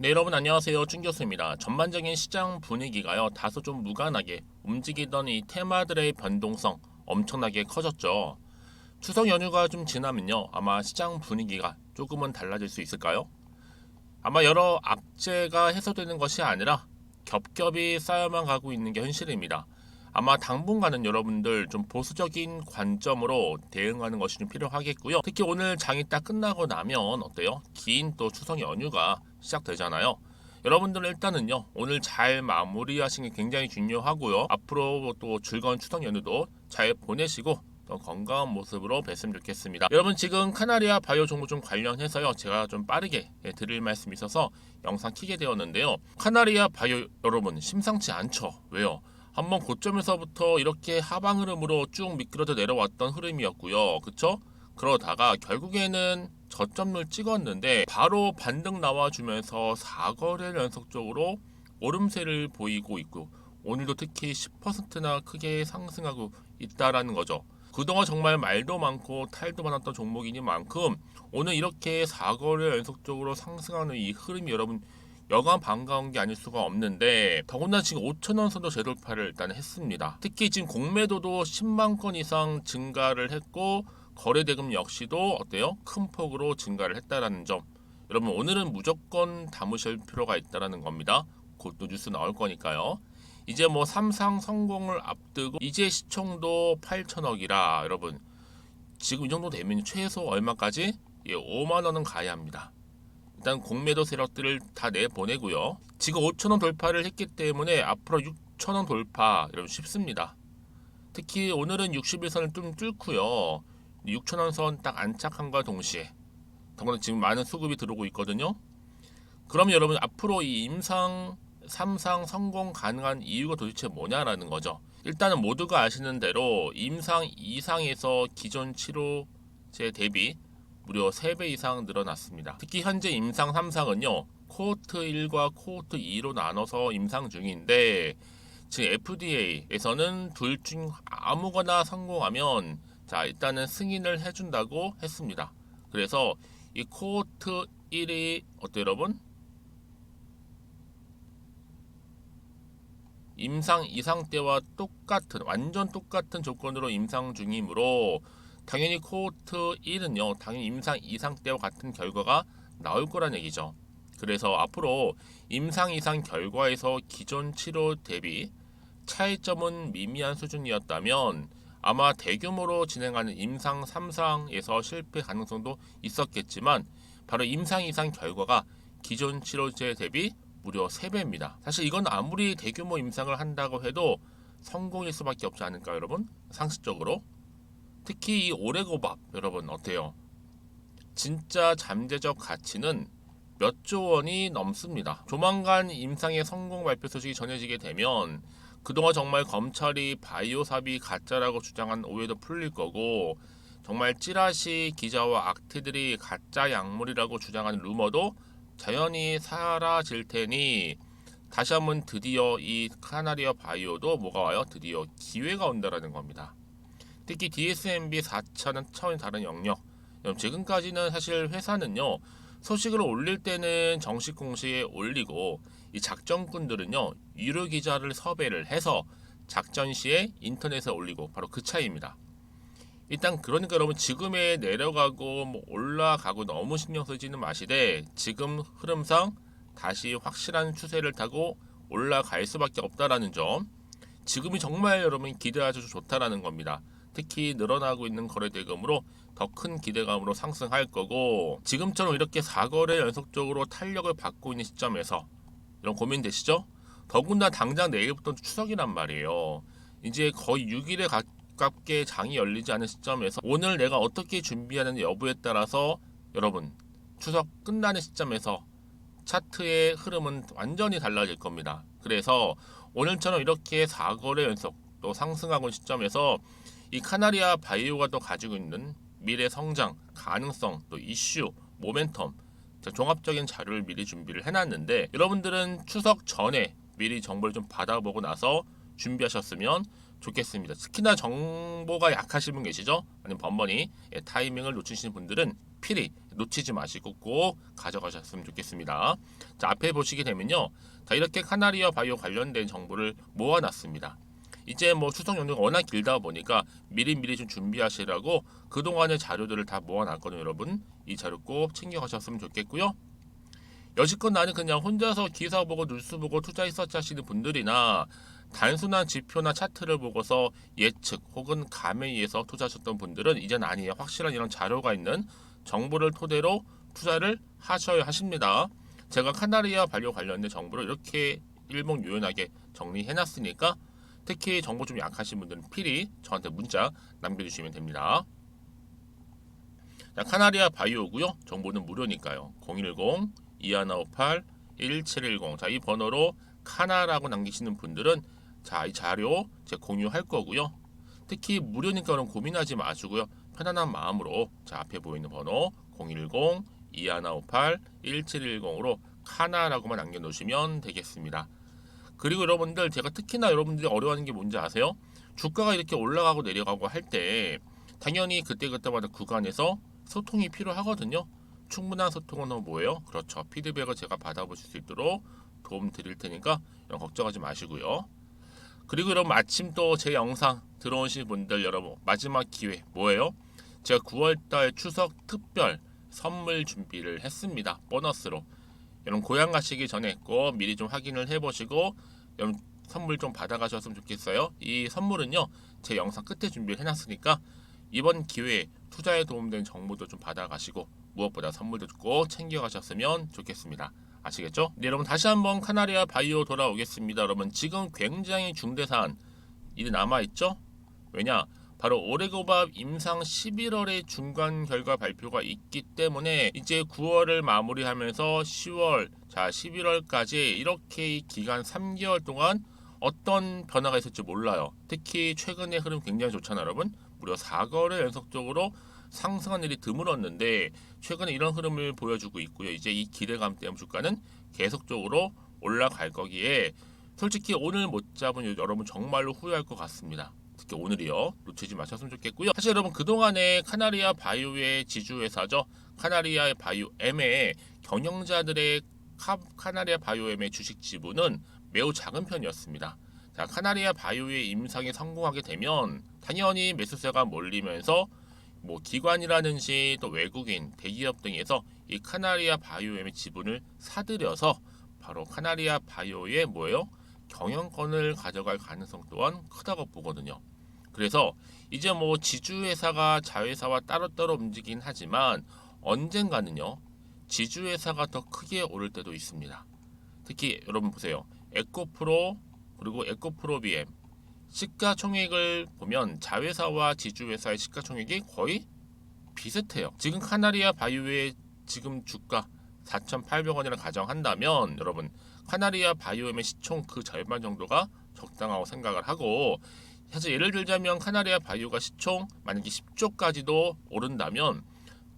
네, 여러분 안녕하세요. 준 교수입니다. 전반적인 시장 분위기가요, 다소 좀 무관하게 움직이던 이 테마들의 변동성 엄청나게 커졌죠. 추석 연휴가 좀 지나면요, 아마 시장 분위기가 조금은 달라질 수 있을까요? 아마 여러 악재가 해소되는 것이 아니라 겹겹이 쌓여만 가고 있는 게 현실입니다. 아마 당분간은 여러분들 좀 보수적인 관점으로 대응하는 것이 좀 필요하겠고요. 특히 오늘 장이 딱 끝나고 나면 어때요? 긴 또 추석 연휴가 시작되잖아요. 여러분들은 일단은요, 오늘 잘 마무리하시는 게 굉장히 중요하고요. 앞으로 또 즐거운 추석 연휴도 잘 보내시고 더 건강한 모습으로 뵀으면 좋겠습니다. 여러분 지금 카나리아 바이오 종목 좀 관련해서요, 제가 좀 빠르게 드릴 말씀이 있어서 영상 키게 되었는데요. 카나리아 바이오 여러분 심상치 않죠? 왜요? 한번 고점에서부터 이렇게 하방 흐름으로 쭉 미끄러져 내려왔던 흐름이었고요. 그쵸? 그러다가 결국에는 저점을 찍었는데 바로 반등 나와주면서 4거래일 연속적으로 오름세를 보이고 있고 오늘도 특히 10%나 크게 상승하고 있다라는 거죠. 그동안 정말 말도 많고 탈도 많았던 종목이니만큼 오늘 이렇게 4거래일 연속적으로 상승하는 이 흐름이 여러분 여간 반가운 게 아닐 수가 없는데 더군다나 지금 5천원 선도 재돌파를 일단 했습니다. 특히 지금 공매도도 10만 건 이상 증가를 했고 거래 대금 역시도 어때요? 큰 폭으로 증가를 했다라는 점. 여러분 오늘은 무조건 담으실 필요가 있다라는 겁니다. 곧 또 뉴스 나올 거니까요. 이제 뭐 삼상 성공을 앞두고 이제 시총도 8천억이라 여러분 지금 이 정도 되면 최소 얼마까지? 5만 원은 가야 합니다. 일단 공매도 세력들을 다 내보내고요. 지금 5천원 돌파를 했기 때문에 앞으로 6천원 돌파 여러분 쉽습니다. 특히 오늘은 60일선을 좀 뚫고요. 6천원 선 딱 안착함과 동시에 더구나 지금 많은 수급이 들어오고 있거든요. 그럼 여러분 앞으로 이 임상 3상 성공 가능한 이유가 도대체 뭐냐라는 거죠. 일단은 모두가 아시는 대로 임상 2상에서 기존 치료제 대비 무려 3배 이상 늘어났습니다. 특히 현재 임상 3상은요. 코호트 1과 코호트 2로 나눠서 임상 중인데 지금 FDA에서는 둘 중 아무거나 성공하면 자 일단은 승인을 해준다고 했습니다. 그래서 이 코호트 1이 어때요 여러분? 임상 2상 때와 똑같은 완전 똑같은 조건으로 임상 중이므로 당연히 코호트 1은요 당연히 임상 2상 때와 같은 결과가 나올 거란 얘기죠. 그래서 앞으로 임상 2상 결과에서 기존 치료 대비 차이점은 미미한 수준이었다면 아마 대규모로 진행하는 임상 3상에서 실패 가능성도 있었겠지만 바로 임상 2상 결과가 기존 치료제 대비 무려 3배입니다. 사실 이건 아무리 대규모 임상을 한다고 해도 성공일 수밖에 없지 않을까요, 여러분? 상식적으로. 특히 이 오레고밥 여러분 어때요? 진짜 잠재적 가치는 몇 조 원이 넘습니다. 조만간 임상의 성공 발표 소식이 전해지게 되면 그동안 정말 검찰이 바이오삽이 가짜라고 주장한 오해도 풀릴 거고 정말 찌라시 기자와 악태들이 가짜 약물이라고 주장하는 루머도 자연히 사라질 테니 다시 한번 드디어 이 카나리아 바이오도 뭐가 와요? 드디어 기회가 온다라는 겁니다. 특히 DSMB 4차는 차원이 다른 영역. 지금까지는 사실 회사는요 소식을 올릴 때는 정식 공시에 올리고 이 작전꾼들은요 유료 기자를 섭외를 해서 작전 시에 인터넷에 올리고 바로 그 차이입니다. 일단 그러니까 여러분 지금에 내려가고 뭐 올라가고 너무 신경 쓰지는 마시되 지금 흐름상 다시 확실한 추세를 타고 올라갈 수밖에 없다라는 점. 지금이 정말 여러분 기대하셔도 좋다라는 겁니다. 특히 늘어나고 있는 거래대금으로 더 큰 기대감으로 상승할 거고 지금처럼 이렇게 4거래 연속적으로 탄력을 받고 있는 시점에서 이런 고민 되시죠? 더군다나 당장 내일부터 추석이란 말이에요. 이제 거의 6일에 가깝게 장이 열리지 않은 시점에서 오늘 내가 어떻게 준비하는 여부에 따라서 여러분 추석 끝나는 시점에서 차트의 흐름은 완전히 달라질 겁니다. 그래서 오늘처럼 이렇게 4거래 연속 또 상승하고 있는 시점에서 이 카나리아 바이오가 또 가지고 있는 미래 성장, 가능성, 또 이슈, 모멘텀 종합적인 자료를 미리 준비를 해놨는데 여러분들은 추석 전에 미리 정보를 좀 받아보고 나서 준비하셨으면 좋겠습니다. 특히나 정보가 약하신 분 계시죠? 아니면 번번이 타이밍을 놓치시는 분들은 필히 놓치지 마시고 꼭 가져가셨으면 좋겠습니다. 자, 앞에 보시게 되면요. 자, 이렇게 카나리아 바이오 관련된 정보를 모아놨습니다. 이제 뭐 추석 연휴가 워낙 길다 보니까 미리미리 좀 준비하시라고 그동안의 자료들을 다 모아놨거든요. 여러분 이 자료 꼭 챙겨가셨으면 좋겠고요. 여지껏 나는 그냥 혼자서 기사 보고 뉴스 보고 투자 리서치 하시는 분들이나 단순한 지표나 차트를 보고서 예측 혹은 감에 의해서 투자하셨던 분들은 이젠 아니에요. 확실한 이런 자료가 있는 정보를 토대로 투자를 하셔야 하십니다. 제가 카나리아 반려 관련된 정보를 이렇게 일목요연하게 정리해놨으니까 특히 정보 좀 약하신 분들은 필히 저한테 문자 남겨주시면 됩니다. 자, 카나리아 바이오고요. 정보는 무료니까요. 010-2158-1710. 자, 이 번호로 카나라고 남기시는 분들은 자, 이 자료 제가 공유할 거고요. 특히 무료니까 그럼 고민하지 마시고요. 편안한 마음으로 자, 앞에 보이는 번호 010-2158-1710으로 카나라고만 남겨놓으시면 되겠습니다. 그리고 여러분들 제가 특히나 여러분들이 어려워하는 게 뭔지 아세요? 주가가 이렇게 올라가고 내려가고 할 때 당연히 그때그때마다 구간에서 소통이 필요하거든요. 충분한 소통은 뭐예요? 그렇죠. 피드백을 제가 받아보실 수 있도록 도움 드릴 테니까 여러분 걱정하지 마시고요. 그리고 여러분 마침 또 제 영상 들어오신 분들 여러분 마지막 기회 뭐예요? 제가 9월달 추석 특별 선물 준비를 했습니다. 보너스로. 여러분 고향 가시기 전에 꼭 미리 좀 확인을 해보시고 여러분 선물 좀 받아가셨으면 좋겠어요. 이 선물은요 제 영상 끝에 준비를 해놨으니까 이번 기회에 투자에 도움되는 정보도 좀 받아가시고 무엇보다 선물도 꼭 챙겨가셨으면 좋겠습니다. 아시겠죠? 네, 여러분 다시 한번 카나리아 바이오 돌아오겠습니다. 여러분 지금 굉장히 중대사안 일이 남아있죠? 왜냐? 바로 오레고밥 임상 11월에 중간 결과 발표가 있기 때문에 이제 9월을 마무리하면서 10월, 자 11월까지 이렇게 기간 3개월 동안 어떤 변화가 있을지 몰라요. 특히 최근의 흐름 굉장히 좋잖아요, 여러분. 무려 4거래 연속적으로 상승한 일이 드물었는데 최근에 이런 흐름을 보여주고 있고요. 이제 이 기대감 때문에 주가는 계속적으로 올라갈 거기에 솔직히 오늘 못 잡은 여러분 정말로 후회할 것 같습니다. 특히 오늘이요. 놓치지 마셨으면 좋겠고요. 사실 여러분 그동안에 카나리아 바이오의 지주회사죠. 카나리아 바이오엠의 경영자들의 카나리아 바이오엠의 주식 지분은 매우 작은 편이었습니다. 자, 카나리아 바이오의 임상에 성공하게 되면 당연히 매수세가 몰리면서 뭐 기관이라든지 또 외국인, 대기업 등에서 이 카나리아 바이오엠의 지분을 사들여서 바로 카나리아 바이오의 뭐예요? 경영권을 가져갈 가능성 또한 크다고 보거든요. 그래서 이제 뭐 지주회사가 자회사와 따로따로 움직이긴 하지만 언젠가는요 지주회사가 더 크게 오를 때도 있습니다. 특히 여러분 보세요. 에코프로 그리고 에코프로비엠 시가총액을 보면 자회사와 지주회사의 시가총액이 거의 비슷해요. 지금 카나리아 바이오의 지금 주가 4,800원이라 가정한다면 여러분 카나리아 바이오엠의 시총 그 절반 정도가 적당하고 생각을 하고 사실 예를 들자면 카나리아 바이오가 시총 만약에 10조까지도 오른다면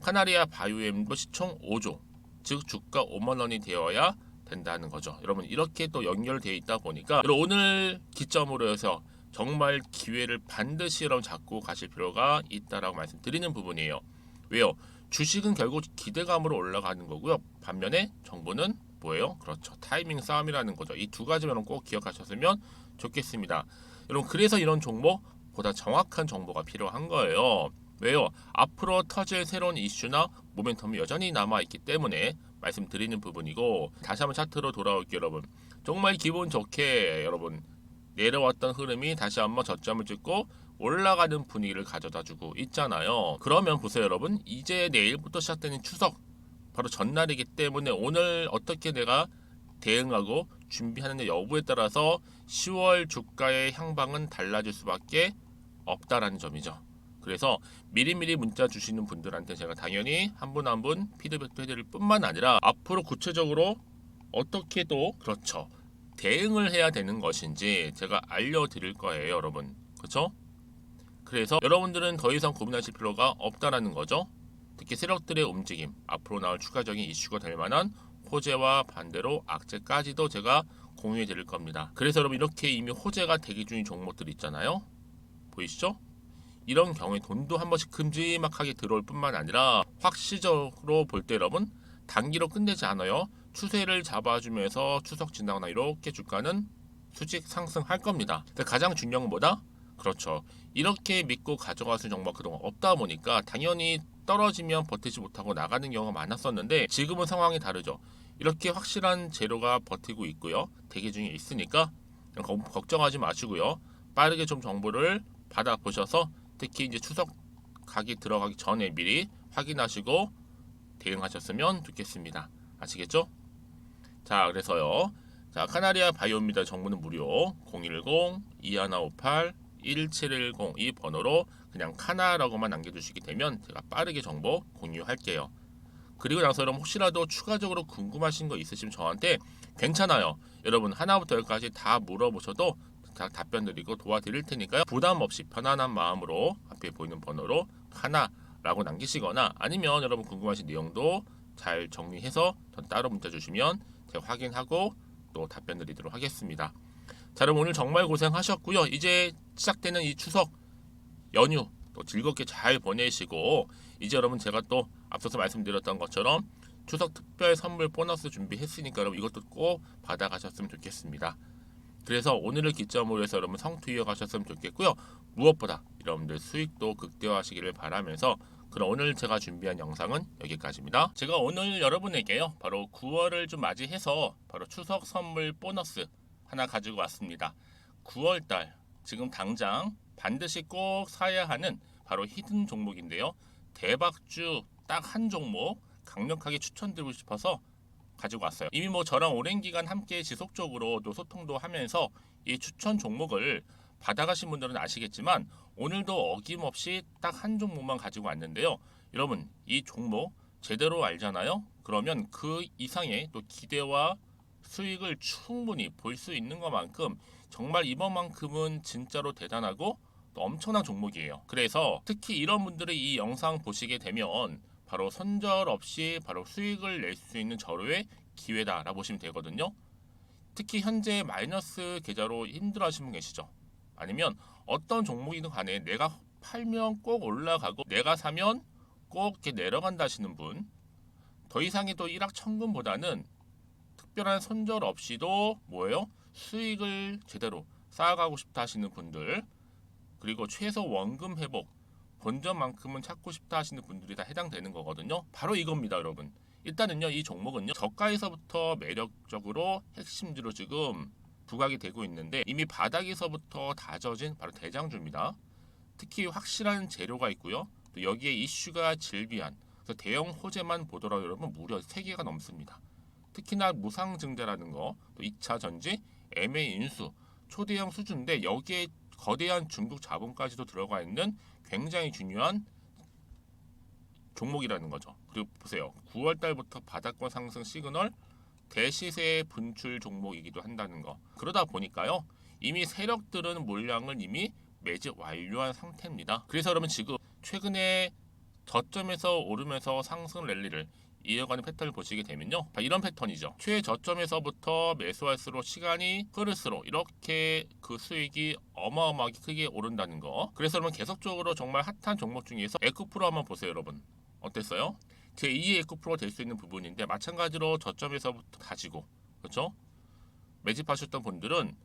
카나리아 바이오엠도 시총 5조 즉 주가 5만 원이 되어야 된다는 거죠. 여러분 이렇게 또 연결되어 있다 보니까 오늘 기점으로 해서 정말 기회를 반드시 여러분 잡고 가실 필요가 있다라고 말씀드리는 부분이에요. 왜요? 주식은 결국 기대감으로 올라가는 거고요. 반면에 정보는 뭐예요? 그렇죠. 타이밍 싸움이라는 거죠. 이 두 가지만 꼭 기억하셨으면 좋겠습니다. 여러분 그래서 이런 정보보다 정확한 정보가 필요한 거예요. 왜요? 앞으로 터질 새로운 이슈나 모멘텀이 여전히 남아있기 때문에 말씀드리는 부분이고 다시 한번 차트로 돌아올게요. 여러분 정말 기분 좋게 여러분 내려왔던 흐름이 다시 한번 저점을 찍고 올라가는 분위기를 가져다주고 있잖아요. 그러면 보세요 여러분 이제 내일부터 시작되는 추석 바로 전날이기 때문에 오늘 어떻게 내가 대응하고 준비하는 여부에 따라서 10월 주가의 향방은 달라질 수밖에 없다라는 점이죠. 그래서 미리미리 문자 주시는 분들한테 제가 당연히 한 분 한 분 피드백도 해드릴 뿐만 아니라 앞으로 구체적으로 어떻게 또 그렇죠 대응을 해야 되는 것인지 제가 알려드릴 거예요 여러분. 그렇죠? 그래서 여러분들은 더 이상 고민하실 필요가 없다라는 거죠. 특히 세력들의 움직임 앞으로 나올 추가적인 이슈가 될 만한 호재와 반대로 악재까지도 제가 공유해 드릴 겁니다. 그래서 여러분 이렇게 이미 호재가 대기 중인 종목들 있잖아요. 보이시죠? 이런 경우에 돈도 한 번씩 큼지막하게 들어올 뿐만 아니라 확실적으로 볼 때 여러분 단기로 끝내지 않아요. 추세를 잡아주면서 추석 지나거나 이렇게 주가는 수직 상승할 겁니다. 가장 중요한 건 뭐다? 그렇죠. 이렇게 믿고 가져갈 수 있는 정보가 그동안 없다 보니까 당연히 떨어지면 버티지 못하고 나가는 경우가 많았었는데 지금은 상황이 다르죠. 이렇게 확실한 재료가 버티고 있고요. 대기 중에 있으니까 걱정하지 마시고요. 빠르게 좀 정보를 받아보셔서 특히 이제 추석 가기 들어가기 전에 미리 확인하시고 대응하셨으면 좋겠습니다. 아시겠죠? 자, 그래서요. 자, 카나리아 바이오입니다. 정보는 무료. 010-2158-1710 이 번호로 그냥 카나라고만 남겨주시게 되면 제가 빠르게 정보 공유할게요. 그리고 나서 여러분 혹시라도 추가적으로 궁금하신 거 있으시면 저한테 괜찮아요. 여러분 하나부터 열까지 다 물어보셔도 다 답변 드리고 도와드릴 테니까요. 부담 없이 편안한 마음으로 앞에 보이는 번호로 하나라고 남기시거나 아니면 여러분 궁금하신 내용도 잘 정리해서 전 따로 문자 주시면 제가 확인하고 또 답변 드리도록 하겠습니다. 자, 여러분 오늘 정말 고생하셨고요. 이제 시작되는 이 추석 연휴 또 즐겁게 잘 보내시고 이제 여러분 제가 또 앞서서 말씀드렸던 것처럼 추석 특별 선물 보너스 준비했으니까 여러분 이것도 꼭 받아가셨으면 좋겠습니다. 그래서 오늘을 기점으로 해서 여러분 성투 이어가셨으면 좋겠고요. 무엇보다 여러분들 수익도 극대화하시기를 바라면서 그럼 오늘 제가 준비한 영상은 여기까지입니다. 제가 오늘 여러분에게요 바로 9월을 좀 맞이해서 바로 추석 선물 보너스 하나 가지고 왔습니다. 9월달 지금 당장 반드시 꼭 사야 하는 바로 히든 종목인데요. 대박주 딱 한 종목 강력하게 추천드리고 싶어서 가지고 왔어요. 이미 뭐 저랑 오랜 기간 함께 지속적으로 또 소통도 하면서 이 추천 종목을 받아가신 분들은 아시겠지만 오늘도 어김없이 딱 한 종목만 가지고 왔는데요. 여러분 이 종목 제대로 알잖아요. 그러면 그 이상의 또 기대와 수익을 충분히 볼 수 있는 것만큼 정말 이번만큼은 진짜로 대단하고 또 엄청난 종목이에요. 그래서 특히 이런 분들이 이 영상 보시게 되면 바로 손절 없이 바로 수익을 낼 수 있는 절호의 기회다라고 보시면 되거든요. 특히 현재 마이너스 계좌로 힘들어하시는 분 계시죠? 아니면 어떤 종목이든 간에 내가 팔면 꼭 올라가고 내가 사면 꼭 이렇게 내려간다 하시는 분, 더 이상의 또 일확천금보다는 특별한 손절 없이도 뭐예요? 수익을 제대로 쌓아가고 싶다 하시는 분들, 그리고 최소 원금 회복 본전만큼은 찾고 싶다 하시는 분들이 다 해당되는 거거든요. 바로 이겁니다, 여러분. 일단은요, 이 종목은요, 저가에서부터 매력적으로 핵심주로 지금 부각이 되고 있는데 이미 바닥에서부터 다져진 바로 대장주입니다. 특히 확실한 재료가 있고요. 또 여기에 이슈가 질비한 그래서 대형 호재만 보더라도 여러분 무려 3개가 넘습니다. 특히나 무상증자라는 거, 또 2차 전지, MA 인수, 초대형 수주인데 여기에 거대한 중국 자본까지도 들어가 있는 굉장히 중요한 종목이라는 거죠. 그리고 보세요. 9월 달부터 바닥권 상승 시그널 대시세 분출 종목이기도 한다는 거. 그러다 보니까요. 이미 세력들은 물량을 이미 매집 완료한 상태입니다. 그래서 여러분 지금 최근에 저점에서 오르면서 상승 랠리를 이어가는 패턴을 보시게 되면요. 이런 패턴이죠. 최저점에서부터 매수할수록 시간이 흐를수록 이렇게 그 수익이 어마어마하게 크게 오른다는 거. 그래서 여러분 계속적으로 정말 핫한 종목 중에서 에코프로 한번 보세요, 여러분. 어땠어요? 제2의 에코프로가 될 수 있는 부분인데 마찬가지로 저점에서부터 가지고 그렇죠? 매집하셨던 분들은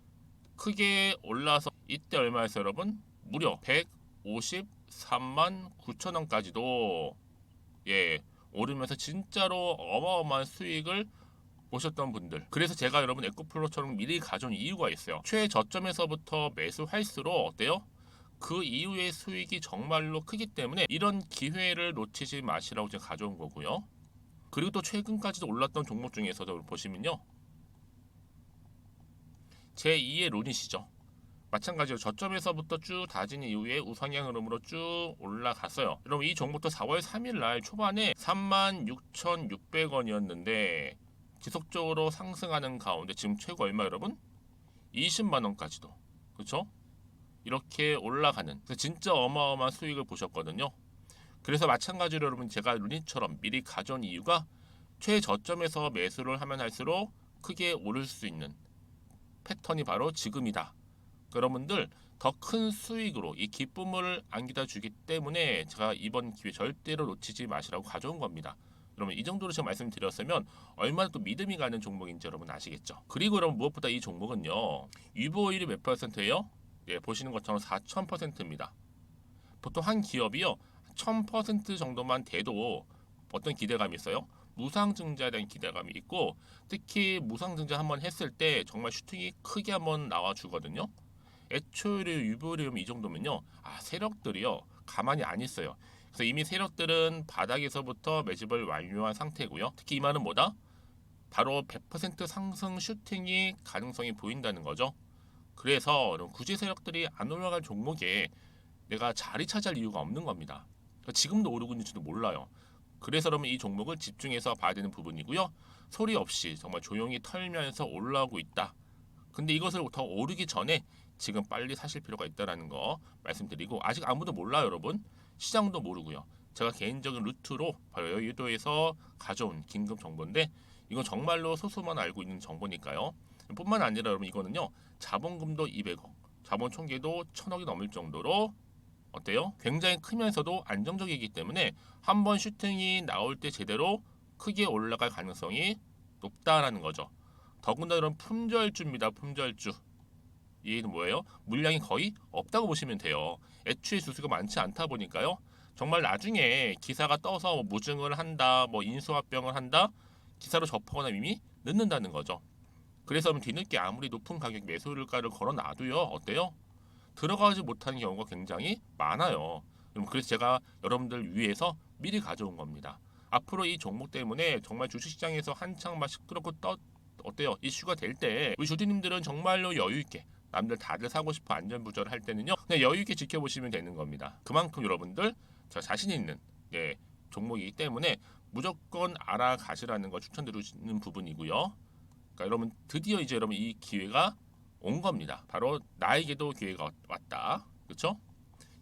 크게 올라서 이때 얼마였어요, 여러분? 무려 153만 9천 원까지도 오르면서 진짜로 어마어마한 수익을 보셨던 분들. 그래서 제가 여러분 에코프로처럼 미리 가져온 이유가 있어요. 최저점에서부터 매수할수록 어때요? 그 이후의 수익이 정말로 크기 때문에 이런 기회를 놓치지 마시라고 제가 가져온 거고요. 그리고 또 최근까지도 올랐던 종목 중에서도 보시면요. 제2의 룬이시죠. 마찬가지로 저점에서부터 쭉 다진 이후에 우상향 흐름으로 쭉 올라갔어요. 여러분 이 종목도 4월 3일 날 초반에 36,600원이었는데 지속적으로 상승하는 가운데 지금 최고 얼마 여러분? 20만 원까지도. 그렇죠? 이렇게 올라가는 그래서 진짜 어마어마한 수익을 보셨거든요. 그래서 마찬가지로 여러분 제가 루니처럼 미리 가져온 이유가 최저점에서 매수를 하면 할수록 크게 오를 수 있는 패턴이 바로 지금이다. 여러분들 더 큰 수익으로 이 기쁨을 안겨다 주기 때문에 제가 이번 기회 절대로 놓치지 마시라고 가져온 겁니다. 여러분 이 정도로 제가 말씀드렸으면 얼마나 또 믿음이 가는 종목인지 여러분 아시겠죠? 그리고 여러분 무엇보다 이 종목은요. 유보율이 몇 퍼센트예요? 예, 보시는 것처럼 4000%입니다. 보통 한 기업이요 1000% 정도만 돼도 어떤 기대감이 있어요? 무상증자에 대한 기대감이 있고 특히 무상증자 한번 했을 때 정말 슈팅이 크게 한번 나와 주거든요. 애초에 유보율이 이 정도면요, 세력들이요 가만히 안 있어요. 그래서 이미 세력들은 바닥에서부터 매집을 완료한 상태고요. 특히 이 말은 뭐다? 바로 100% 상승 슈팅이 가능성이 보인다는 거죠. 그래서 굳이 세력들이 안 올라갈 종목에 내가 자리 차지할 이유가 없는 겁니다. 지금도 오르고 있는지도 몰라요. 그래서 여러분 이 종목을 집중해서 봐야 되는 부분이고요. 소리 없이 정말 조용히 털면서 올라오고 있다. 근데 이것을 더 오르기 전에 지금 빨리 사실 필요가 있다는 거 말씀드리고 아직 아무도 몰라요 여러분. 시장도 모르고요. 제가 개인적인 루트로 바로 여의도에서 가져온 긴급 정보인데 이건 정말로 소수만 알고 있는 정보니까요. 뿐만 아니라 여러분 이거는요. 자본금도 200억, 자본 총계도 1000억이 넘을 정도로 어때요? 굉장히 크면서도 안정적이기 때문에 한번 슈팅이 나올 때 제대로 크게 올라갈 가능성이 높다라는 거죠. 더군다나 이런 품절주입니다. 품절주. 이는 뭐예요? 물량이 거의 없다고 보시면 돼요. 애초에 수수가 많지 않다 보니까요. 정말 나중에 기사가 떠서 뭐 무증을 한다, 뭐 인수합병을 한다, 기사로 접하거나 이미 늦는다는 거죠. 그래서 뒤늦게 아무리 높은 가격 매수가를 걸어 놔도요. 어때요? 들어가지 못하는 경우가 굉장히 많아요. 그래서 제가 여러분들 위해서 미리 가져온 겁니다. 앞으로 이 종목 때문에 정말 주식시장에서 한창 막 시끄럽고 어때요? 이슈가 될 때 우리 주주님들은 정말로 여유 있게 남들 다들 사고 싶어 안전부절 할 때는요. 그냥 여유 있게 지켜보시면 되는 겁니다. 그만큼 여러분들 저 자신 있는 종목이기 때문에 무조건 알아가시라는 걸 추천드리는 부분이고요. 그러니까 여러분 드디어 이제 여러분 이 기회가 온 겁니다. 바로 나에게도 기회가 왔다. 그렇죠?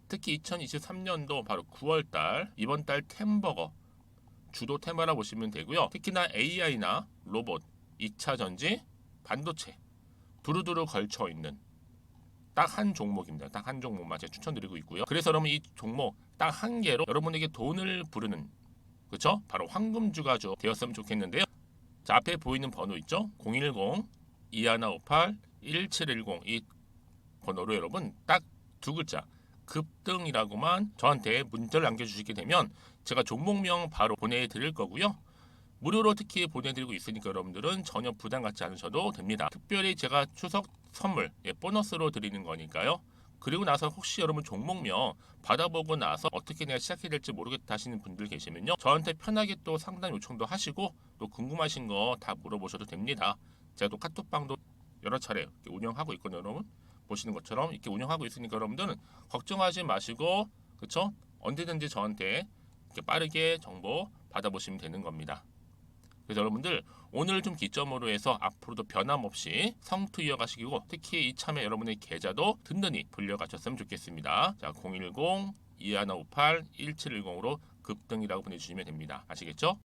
특히 2023년도 바로 9월달 이번 달 템버거 주도 테마라 보시면 되고요. 특히나 AI나 로봇, 2차 전지, 반도체 두루두루 걸쳐 있는 딱 한 종목입니다. 딱 한 종목만 제가 추천드리고 있고요. 그래서 여러분 이 종목 딱 한 개로 여러분에게 돈을 부르는 그렇죠? 바로 황금주가 되었으면 좋겠는데요. 자, 앞에 보이는 번호 있죠? 010-2158-1710 이 번호로 여러분 딱 두 글자 급등이라고만 저한테 문자를 남겨주시게 되면 제가 종목명 바로 보내드릴 거고요. 무료로 특히 보내드리고 있으니까 여러분들은 전혀 부담 갖지 않으셔도 됩니다. 특별히 제가 추석 선물 보너스로 드리는 거니까요. 그리고 나서 혹시 여러분 종목명 받아보고 나서 어떻게 내가 시작해야 될지 모르겠다 하시는 분들 계시면요. 저한테 편하게 또 상담 요청도 하시고 또 궁금하신 거 다 물어보셔도 됩니다. 제가 또 카톡방도 여러 차례 운영하고 있거든요. 여러분 보시는 것처럼 이렇게 운영하고 있으니까 여러분들은 걱정하지 마시고 그쵸? 언제든지 저한테 이렇게 빠르게 정보 받아보시면 되는 겁니다. 그래서 여러분들 오늘 좀 기점으로 해서 앞으로도 변함없이 성투 이어가시고 특히 이참에 여러분의 계좌도 든든히 불려가셨으면 좋겠습니다. 자, 010-2158-1710으로 급등이라고 보내주시면 됩니다. 아시겠죠?